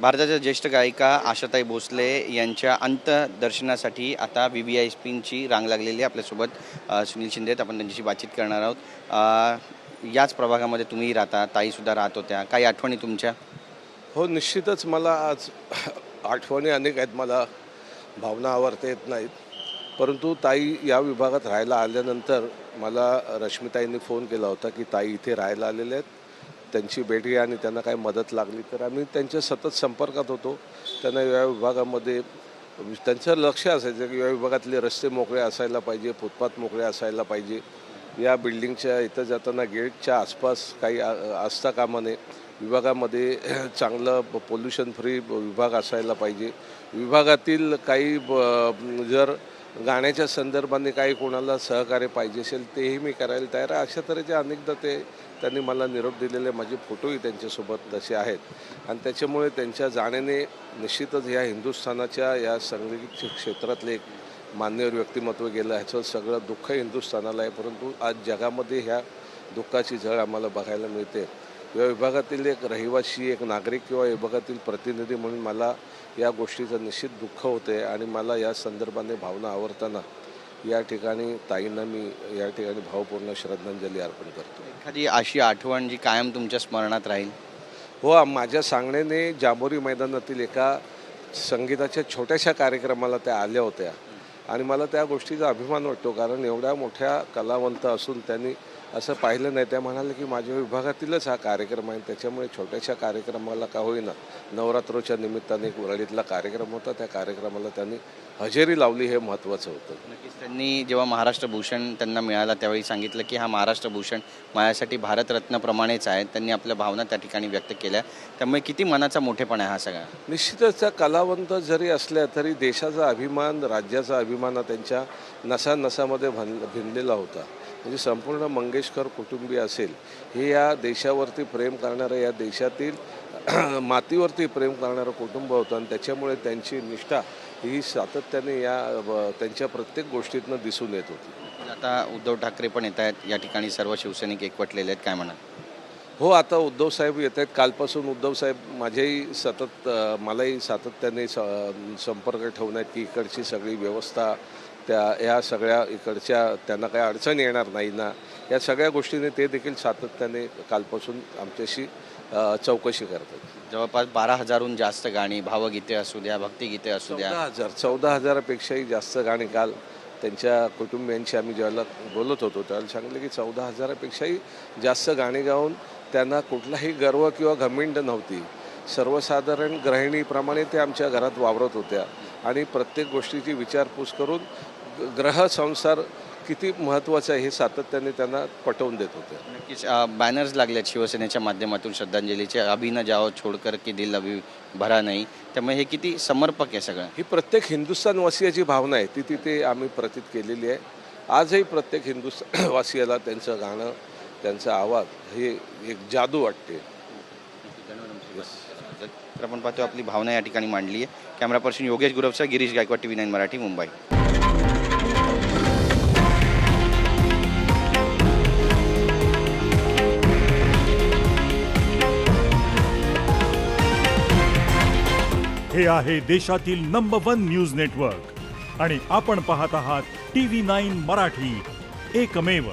भारताच्या ज्येष्ठ गायिका आशाताई भोसले यांच्या अंत्यदर्शनासाठी आता VVIPंची रांग लागलेली आहे. आपल्यासोबत सुनील शिंदे आहेत. आपण त्यांच्याशी बातचीत करणार आहोत. याच प्रभागामध्ये तुम्ही राहता, ताईसुद्धा राहत होत्या. काही आठवणी तुमच्या? हो, निश्चितच मला आज आठवणी अनेक आहेत. मला भावना आवरता येत नाहीत. परंतु ताई या विभागात राहायला आल्यानंतर मला रश्मीताईंनी फोन केला होता की ताई इथे राहायला आलेले आहेत, त्यांची भेट घ्या आणि त्यांना काही मदत लागली तर. आम्ही त्यांच्या सतत संपर्कात होतो. त्यांना या विभागामध्ये त्यांचं लक्ष असायचं की या विभागातले रस्ते मोकळे असायला पाहिजे, फुटपाथ मोकळे असायला पाहिजे. या बिल्डिंगच्या इथं जाताना गेटच्या आसपास काही असता कामा नये. विभागामध्ये चांगलं पोल्युशन फ्री विभाग असायला पाहिजे. विभागातील काही जर गाण्याच्या संदर्भाने काही कोणाला सहकार्य पाहिजे असेल तेही मी करायला तयार आहे. अशा तऱ्हेचे अनेकदा त्यांनी मला निरोप दिलेले माझे फोटोही त्यांच्यासोबत तसे आहेत. आणि त्याच्यामुळे त्यांच्या जाण्याने निश्चितच या हिंदुस्थानाच्या या संगीत क्षेत्रातले एक मान्यवर व्यक्तिमत्व गेलं. ह्याचं सगळं दुःख हिंदुस्थानाला आहे. परंतु आज जगामध्ये ह्या दुःखाची झळ आम्हाला बघायला मिळते. या विभागातील एक रहिवासी, एक नागरिक किंवा विभागातील प्रतिनिधी म्हणून मला या गोष्टीचं निश्चित दुःख होते. आणि मला या संदर्भाने भावना आवरताना या ठिकाणी ताईंना मी या ठिकाणी भावपूर्ण श्रद्धांजली अर्पण करतो. एखादी अशी आठवण जी कायम तुमच्या स्मरणात राहील? हो, माझ्या सांगण्याने जांभोरी मैदानातील एका संगीताच्या छोट्याशा कार्यक्रमाला त्या आल्या होत्या आणि मला त्या गोष्टीचा अभिमान वाटतो. कारण एवढ्या मोठ्या कलावंत असून त्यांनी असं पाहिलं नाही. त्या म्हणाले की माझ्या विभागातीलच हा कार्यक्रम आहे. त्याच्यामुळे छोट्याशा कार्यक्रमाला का होईना, नवरात्रोच्या निमित्ताने एक वरळीतला कार्यक्रम होता, त्या कार्यक्रमाला त्यांनी हजेरी लावली. हे महत्त्वाचं होतं. नक्कीच. त्यांनी जेव्हा महाराष्ट्र भूषण त्यांना मिळाला त्यावेळी सांगितलं की हा महाराष्ट्र भूषण माझ्यासाठी भारतरत्नप्रमाणेच आहे. त्यांनी आपल्या भावना त्या ठिकाणी व्यक्त केल्या. त्यामुळे किती मनाचा मोठेपणा आहे हा सगळा. निश्चितच त्या कलावंत जरी असल्या तरी देशाचा अभिमान, राज्याचा अभिमान हा त्यांच्या नसानसामध्ये भिनलेला होता. म्हणजे संपूर्ण मंगेशकर कुटुंबीय असेल, हे या देशावरती प्रेम करणारं, या देशातील मातीवरती प्रेम करणारं कुटुंब होतं. आणि त्याच्यामुळे त्यांची निष्ठा ही सातत्याने त्यांच्या प्रत्येक गोष्टीतनं दिसून येत होती. आता उद्धव ठाकरे पण येत आहेत, या ठिकाणी सर्व शिवसैनिक एकवटलेले आहेत, काय म्हणाल? हो, आता उद्धव साहेब येत आहेत. कालपासून उद्धव साहेब मलाही सातत्याने संपर्क ठेवण्यात की इकडची सगळी व्यवस्था, या सगळ्या इकडच्या त्यांना काही अडचण येणार नाही ना, या सगळ्या गोष्टीने ते देखील सातत्याने कालपासून आमच्याशी चौकशी करतात. जवळपास 12,000हून जास्त गाणी, भावगीते असू द्या, भक्तिगीते असू द्या, 14,000पेक्षाही जास्त गाणी काल त्यांच्या कुटुंबियांशी आम्ही ज्यावेळेला बोलत होतो त्यावेळेला सांगितलं की 14,000पेक्षाही जास्त गाणी गाऊन त्यांना कुठलाही गर्व किंवा घमिंड नव्हती. सर्वसाधारण गृहिणीप्रमाणे ते आमच्या घरात वावरत होत्या आणि प्रत्येक गोष्टीची विचारपूस करून ग्रहसंसार किती महत्त्वाचा आहे हे सातत्याने त्यांना पटवून देत होते. नक्कीच. बॅनर्स लागलेत शिवसेनेच्या माध्यमातून श्रद्धांजलीचे, अभी न जाओ छोडकर की दिल अभी भरा नाही. त्यामुळे हे किती समर्पक आहे सगळं. ही प्रत्येक हिंदुस्थानवासियाची भावना आहे, ती तिथे आम्ही प्रतीत केलेली आहे. आजही प्रत्येक हिंदुस्थानवासियाला त्यांचं गाणं, त्यांचा आवाज हे एक जादू वाटते. तर आपण पाहतो आपली भावना या ठिकाणी मांडली आहे. कॅमेरा पर्सन योगेश गुरवचा, गिरीश गायकवाड, TV9 मराठी, मुंबई. हे आहे देशातील नंबर 1 न्यूज नेटवर्क आणि आपण पाहत आहात TV9 मराठी, एकमेव.